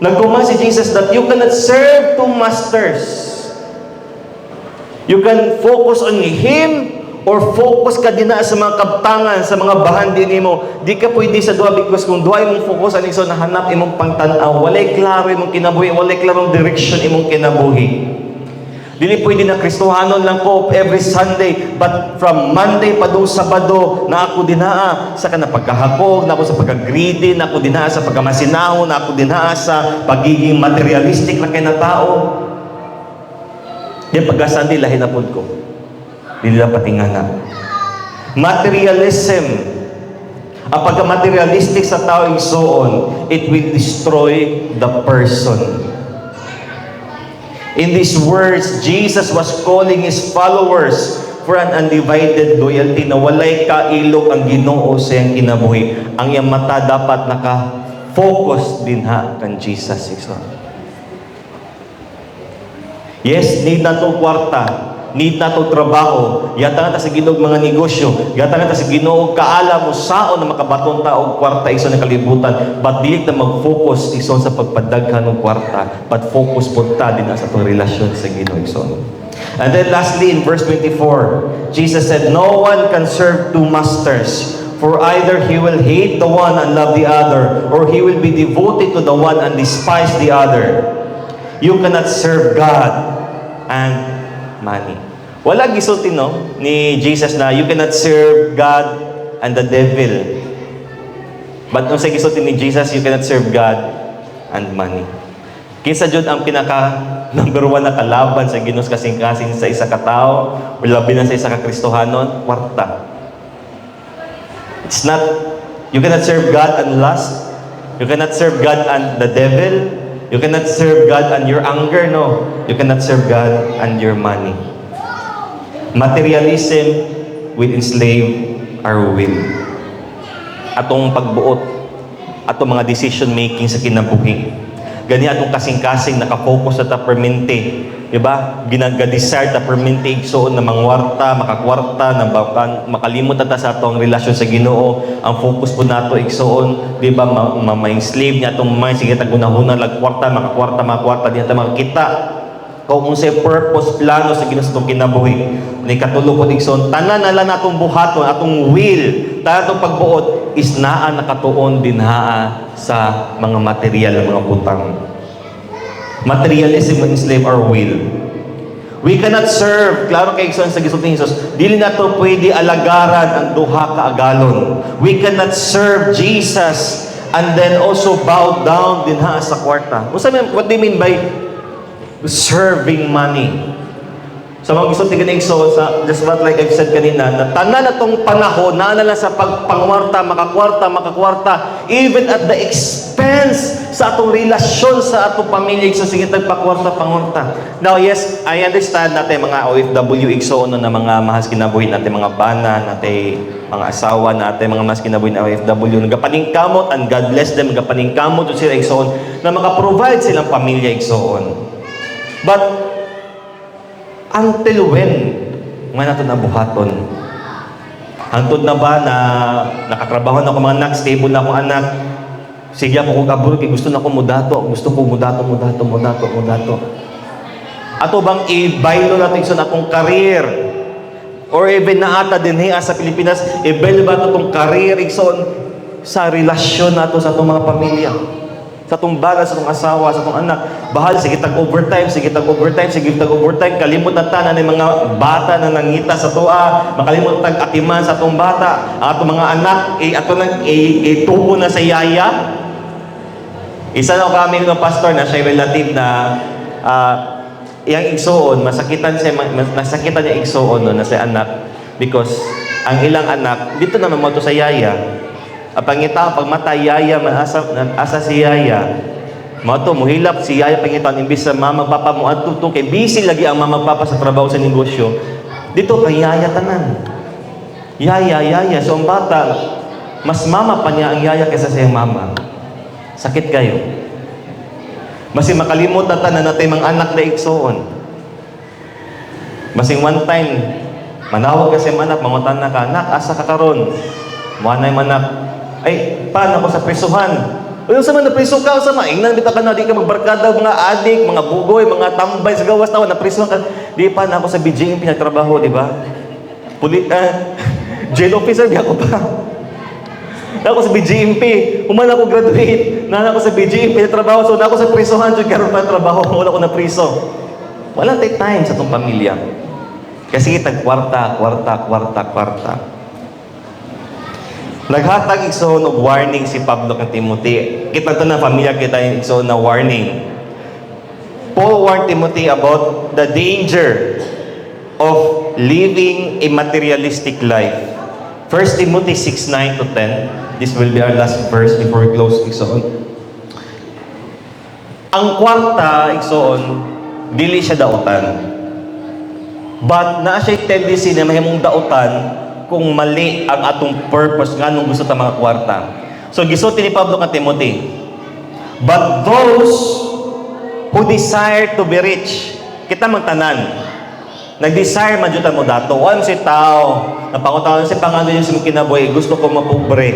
Nagkuman si Jesus that you cannot serve two masters. You can focus on Him or focus ka din na sa mga kabtangan, sa mga bahandi nimo. Di ka pwede sa duha, because kung duha imong focus ani so nahanap imong pangtan-aw, walay klaro imong kinabuhi, walay klarong direction imong kinabuhi. Dili pwede na Kristohanon lang ko every Sunday, but from Monday pa do Sabado na ako dinaa sa kana pagkahapog, na ako sa pagka-greedy, na ako dinaa sa pagkamasinahon, na ako dinaa sa pagiging materialistic na kay na tao. Di pagka-Sunday lahi na pud ko. Dili na patingana. Materialism. Ang pagka-materialistic sa tao igsoon, it will destroy the person. In these words, Jesus was calling His followers for an undivided loyalty na walay kailog ang Ginoo sa iyang kinabuhi. Ang iyang mata dapat naka-focus din ha kan Jesus. Yes, need na itong kwarta. Need na itong trabaho. Yata nga ta sa Ginoo mga negosyo. Yata nga ta sa Ginoo kaala mo saon na makabaton ta og kwarta igsoon ng kalibutan. But dili ta mag-focus igsoon sa pagpadaghan ng kwarta. But focus po ta din sa itong relasyon sa Ginoo igsoon. And then lastly in verse 24, Jesus said, "No one can serve two masters, for either he will hate the one and love the other, or he will be devoted to the one and despise the other. You cannot serve God and money." Wala gisulti no ni Jesus na you cannot serve God and the devil. But nung sa gisulti ni Jesus, you cannot serve God and money. Kinsa jud ang pinaka number 1 na kalaban sa Ginoo kasing-kasing sa isa ka tawo, o labi na sa isa ka Kristohanon? Kwarta. It's not, you cannot serve God and lust. You cannot serve God and the devil. You cannot serve God and your anger, no. You cannot serve God and your money. Materialism will enslave our will. Atong pagbuot, atong mga decision making sa kinabuhi. Gani atong kasing-kasing nakafocus sa permente, di ba? Ginag-desire ta permente igsoon na mangwarta, makakwarta, na makalimot ta sa atong relasyon sa Ginoo. Ang focus po nato igsoon, di ba, ma-enslave niya atong mind sige tagunahuna lagkwarta, makakwarta, di ta makakita kung unsay purpose plano sa Ginoo sa atong kinabuhi. Ni katulo po igsoon, tanan na lang atong buhaton, atong will, tanan atong pagbuot is naa nakatuon din haa sa mga material, mga butang. Materialism will enslave our will. We cannot serve, klaro kay igsoon sa gisulti ni Jesus, dili nato pwede alagaran ang duha ka agalon. We cannot serve Jesus and then also bow down din haa sa kwarta. What do you mean by serving money? Sa mga gusto tingin igsoon sa just what like I've said kanina, na tanan na tong panahon na lang sa pagpangwarta, makakwarta, even at the expense sa atong relasyon sa atong pamilya igsoon sige tagpakwarta pangwarta. Now yes, I understand natin mga OFW igsoon na mga mahas kinabuhi natin mga bana natin, mga asawa natin, mga mas kinabuhi na OFW nagapaningkamot and God bless them nagapaningkamot sila igsoon na maka-provide silang pamilya igsoon. But until when nga nato nabuhaton? Hangtod na ba na nakatrabaho na ako mga anak, stable na akong anak, sige ako kung abroad, kaya gusto na ko mudato, ato bang i-baylo natin sa akong career? Or even na ata din sa Pilipinas, i-baylo ba ito itong career ikson sa relasyon nato sa itong mga pamilya? Sa itong bala, sa itong asawa, sa itong anak. Bahal, sige tag-overtime, kalimot na tanan ng mga bata na nangita sa tuwa, makalimot tag-atiman sa itong bata, atong mga anak, ato nang itubo na sa yaya. Isa na kami ng pastor na siya relative na iyang igsoon, nasakitan niya igsoon no, na sa anak because ang ilang anak, dito naman mo to sa yaya. Pangita, pag matay yaya, asa si yaya. Mato, muhilap si yaya pangitan, imbis sa mama, papa mo, at tutong, kay busy lagi ang mama, papa sa trabaho sa negosyo. Dito, kay yaya tanan. Yaya. So, ang bata, mas mama pa niya ang yaya kaysa sa iyang mama. Sakit kayo. Masing makalimot na tanan natin mga anak na igsoon. Masing one time, manawag kasi manak, mangutan na ka, anak, asa ka karon? Manay manak, ay, paano ako sa prisuhan? O yung sama na priso ka, sama, ingnan bita ka na, di ka magbarkada, mga adik, mga bugoy, mga tambay sa gawas na, naprisuhan ka. Di pa na ako sa BGMP nagtrabaho, di ba? Jail officer, di ako pa. Na ako sa BGMP, umana ako graduate, na ako sa BGMP nagtrabaho, so na ako sa prisuhan, dyan karoon pa trabaho, wala ko na priso. Walang take time sa itong pamilya. Kasi tag-kwarta. Naghatag igsoon og warning si Pablo kang Timothy. Kita to na pamilya kita yung igsoon na warning. Paul warned Timothy about the danger of living a materialistic life. 1 Timothy 6:9 to 10. This will be our last verse before we close igsoon. Ang kwarta igsoon dili siya dautan. But naa siya tendency na mahimong dautan kung mali ang atong purpose nga nung gusto ta mga kwarta. So gisulti ni Pablo kang Timothy, but those who desire to be rich, kita magtanan, nag-desire man juta mo dato. Wala si tao, napangutawan si pangano yung si kinabuhi, gusto ko mapobre.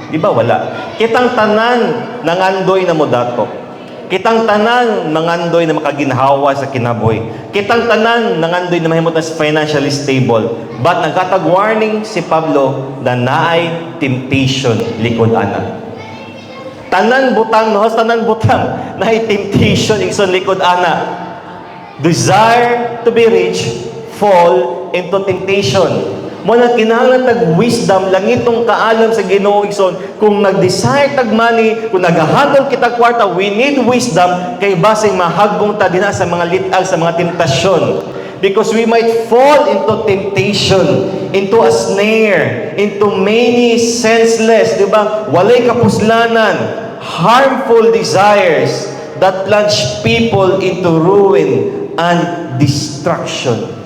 Di ba wala? Kitang tanan nangandoy na mo dato. Kitang tanan nangandoy na makaginhawa sa kinabuhi. Kitang tanan nangandoy na mahimot na financially stable. But nagkatag warning si Pablo na naay temptation likod ana. Tanan butang, no, tanan butang naay temptation igsoon likod ana. Desire to be rich, fall into temptation. Mo na kinahanglan tag wisdom lang itong kaalam sa Ginoo igsoon. Kung nag-desire tag money, kung nagahadol kita kwarta, we need wisdom kay basing mahagbong ta dinha sa mga litag, sa mga temptasyon. Because we might fall into temptation, into a snare, into many senseless, di ba? Walay kapuslanan, harmful desires that plunge people into ruin and destruction.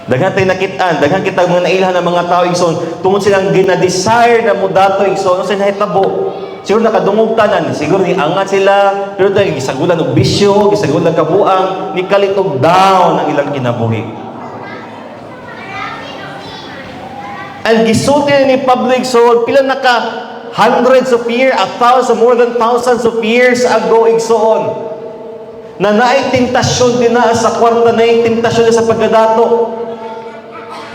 Daghan tayo nakitaan, daghan kita mga nailhan ng mga tao igsoon, tungod silang gina-desire na mo dato igsoon, sa nahitabo. Siguro nakadungog tanan, siguro ni angat sila, pero tayo gisagulan og bisyo, gisagulan kabuang, ni kalitog down ang ilang kinabuhi. And gisulti ni Pablo igsoon, pila naka hundreds of years, more than thousands of years ago igsoon, na naay tentasyon din na sa kwarta, naay tentasyon sa pagkadato.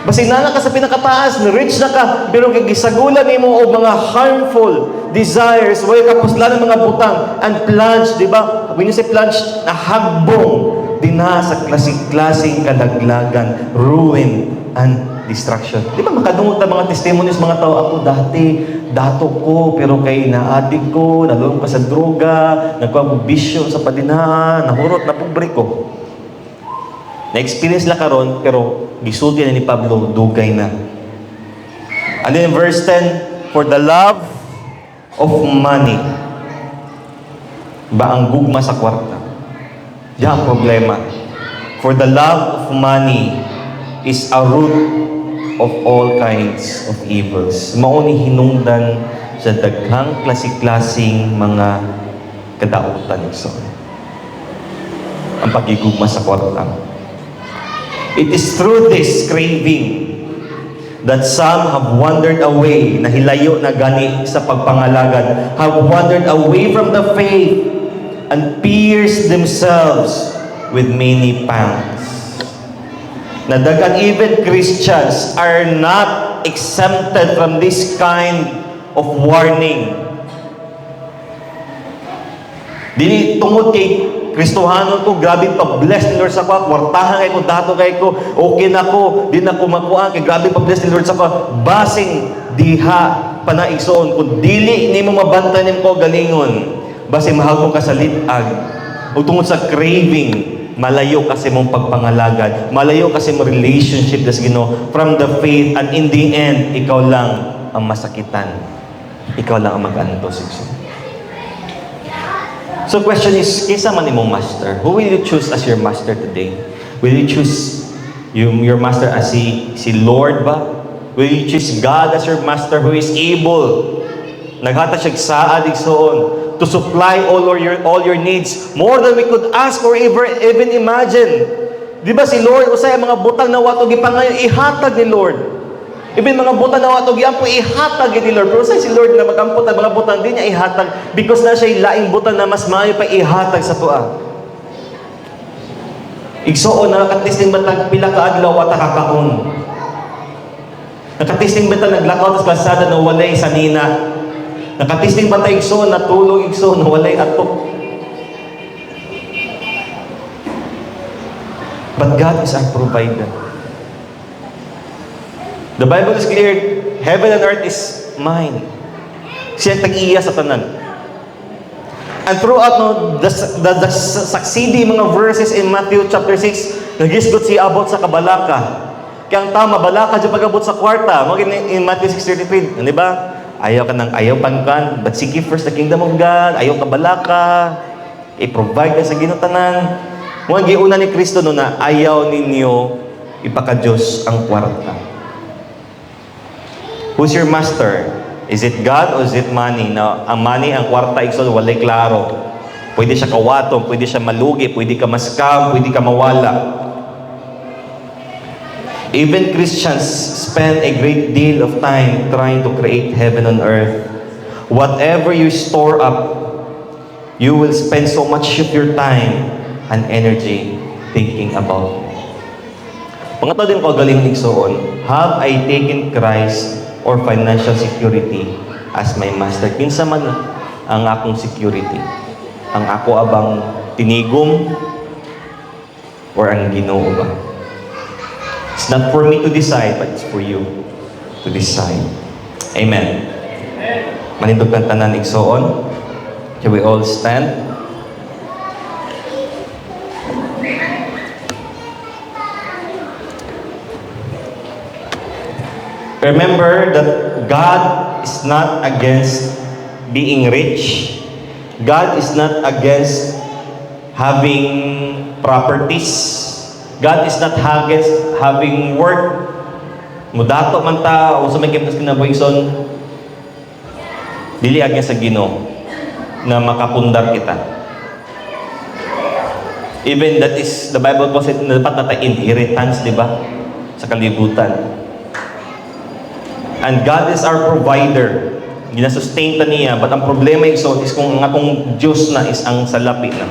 Basi na ka sa pinakataas, rich na ka, pero gisagulan nimo og mga harmful desires, way kapuslan ng mga butang, and plunge, di ba? When you say plunge, nahagbong din na sa klaseng kadaglagan, ruin, and destruction. Di ba makadungog ta mga testimonies, mga tao, ako dati, dato ko, pero kay naadik ko, nalulong ka sa droga, nagkuha bisyo sa padinahan, nahurot, napobre ko. Na-experience lang karon, pero gisulti na ni Pablo, dugay na. And then verse 10, for the love of money, ba ang gugma sa kwarta? Diyan ang problema. For the love of money is a root of all kinds of evils. Mauni hinungdan sa daghang klase-klaseng mga kadautan iso. Ang pagigugma sa kwarta. It is through this craving that some have wandered away, na hilayo na gani sa pagpangalagad, have wandered away from the faith and pierced themselves with many pangs. Na daghang even Christians are not exempted from this kind of warning. Dili tungod kay Kristohanon ko, grabe pa-bless ni Lord sa ko, kwartahan kay ko, dato kay ko, okay na ko, di na ko makuha, kay grabe pa-bless ni Lord sa ko, basing diha panaigsoon, kung dili ni mo mabantay ni ko galingon, basing mahagong ka sa litag, o tungod sa craving, malayo kasi mong pagpangalagad, malayo kasi mong relationship das Ginoo from the faith, and in the end, ikaw lang ang masakitan, ikaw lang ang mag-antos. So question is, kisa man imong master, who will you choose as your master today? Will you choose your master as si Lord ba? Will you choose God as your master who is able, naghata siya saad igsoon, to supply all your needs, more than we could ask or even imagine? Di ba si Lord, usay ang mga butang na wato gipangayon, ihatag ni Lord. Even mga butang na wato giampo, ihatag ni Lord. Pero usay si Lord na magampot ang mga butang, di niya ihatag, because na siya laing butang na mas maayo pa ihatag sa tuwa. Igsoon, nakatisting batang pila ka adlaw at kakaon. Nakatisting batang naglakaw sa kalsada na walay sanina. Nakatisting batang igsoon, natulog igsoon, na walay atok. But God is our provider. The Bible is clear, heaven and earth is mine. Siya tag-iya sa tanan. And throughout the succeeding mga verses in Matthew chapter 6, nagisgot siya about sa kabalaka. Kaya ang tama, balaka dyan pag-abot sa kwarta. In Matthew 6:33, di ba? Ayaw pangkan, but seek ye first the kingdom of God. Ayaw ka balaka. I-provide ka sa ginutanan. Mga giuna ni Kristo no na ayaw ninyo ipaka-Diyos ang kwarta. Who's your master? Is it God or is it money? Now, ang money, ang kwarta, iksol, walay klaro. Pwede siya kawatom, pwede siya malugi, pwede ka maskam, pwede ka mawala. Even Christians spend a great deal of time trying to create heaven on earth. Whatever you store up, you will spend so much of your time and energy thinking about. Pangatlo din ko galing nigsoon, have I taken Christ or financial security as my master? Kinsa man ang akong security? Ang ako abang tinigom or ang Ginoo ba? It's not for me to decide, but it's for you to decide. Amen. Manindog ng tanan igsoon. Shall we all stand? Remember that God is not against being rich. God is not against having properties. God is not against having work. Mudato man ta o sa may kipnas kinabuhi son, dili against sa Ginoo na makapundar kita. Even that is, the Bible calls it, dapat na tayo inheritance, di ba? Sa kalibutan. And God is our provider. Ginasustain ta niya. But ang problema is kung ang atong Diyos na is ang salapi na.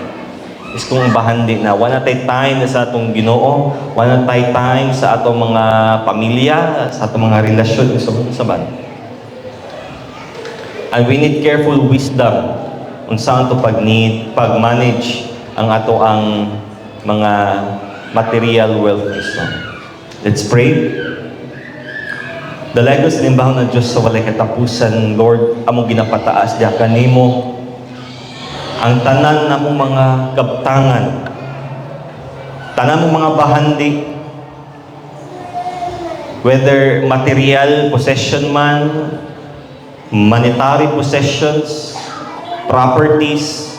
Is kung bahandi na. Wala tayo time na sa atong Ginoo. Wala tayo time sa atong mga pamilya, sa atong mga relasyon. Sa ba? And we need careful wisdom kung saan ito pag-manage ang ato ang mga material wealth. Let's pray. Dalagos limbahon ng Diyos sa walay katapusan, Lord, among ginapataas diha kanimo ang tanan namong mga kabtangan, tanan mong mga bahandi, whether material possession man, monetary possessions, properties,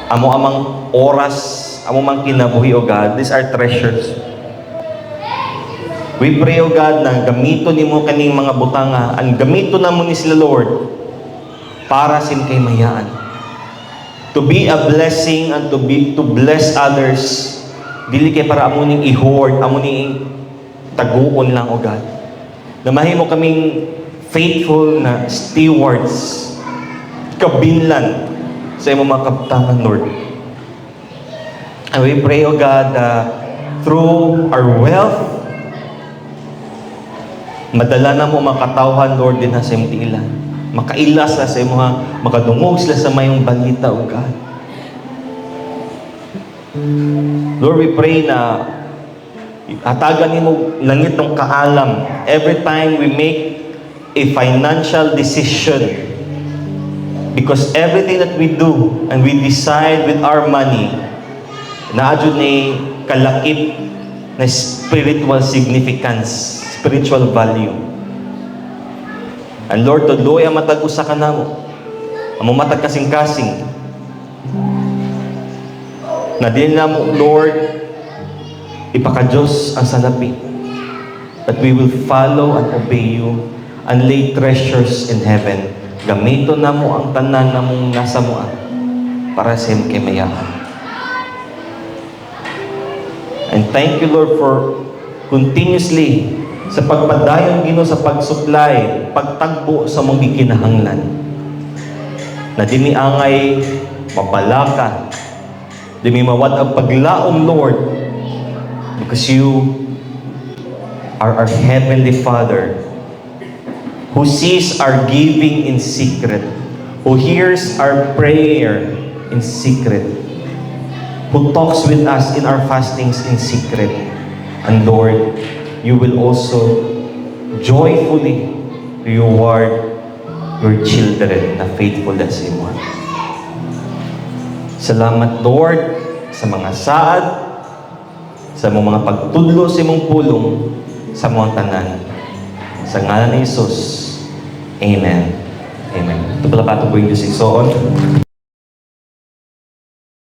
amo amang oras, amo mang kinabuhi, O God, these are treasures. We pray, O God, na gamito ni mo kaning mga butanga, ang gamito na mo ni sila, Lord, para sin kay mayaan. To be a blessing and to bless others. Dili kay para amo ning i-hoard, amo ning taguon lang, O God. Na mahimo kaming faithful na stewards, kabinlan sa imong mga kabtangan, Lord. And we pray, O God, through our wealth, madala na mo makatawhan, Lord, din na sa imong tiilan. Makailas na sa imong makadungog sila sa mayong balita, O God. Lord, we pray na hatagan nimo langit ng kaalam every time we make a financial decision, because everything that we do and we decide with our money naadyo ni kalakip na spiritual significance, spiritual value. And Lord, tuloy ang matag usa ka namo, ang matag kasing-kasing na din na mo, Lord, ipaka-Diyos ang salapi, that we will follow and obey you and lay treasures in heaven. Gamito na mo ang tanan na mong nasa mo para sa iyong kemayahan. And thank you, Lord, for continuously sa pagpadayon Ginoo sa pagsupply, pagtagbo sa mong gikinahanglan. Na dimi angay mabalaka, dimi mawad ang paglaom, Lord, because you are our Heavenly Father, who sees our giving in secret, who hears our prayer in secret, who talks with us in our fastings in secret. And Lord, you will also joyfully reward your children na faithful na sa imo. Salamat, Lord, sa mga saad, sa mga pagtudlo sa imong pulong, sa mga tanan. Sa ngalan ni Jesus, Amen. Amen. Ito pala pato po yung Diyos igsoon.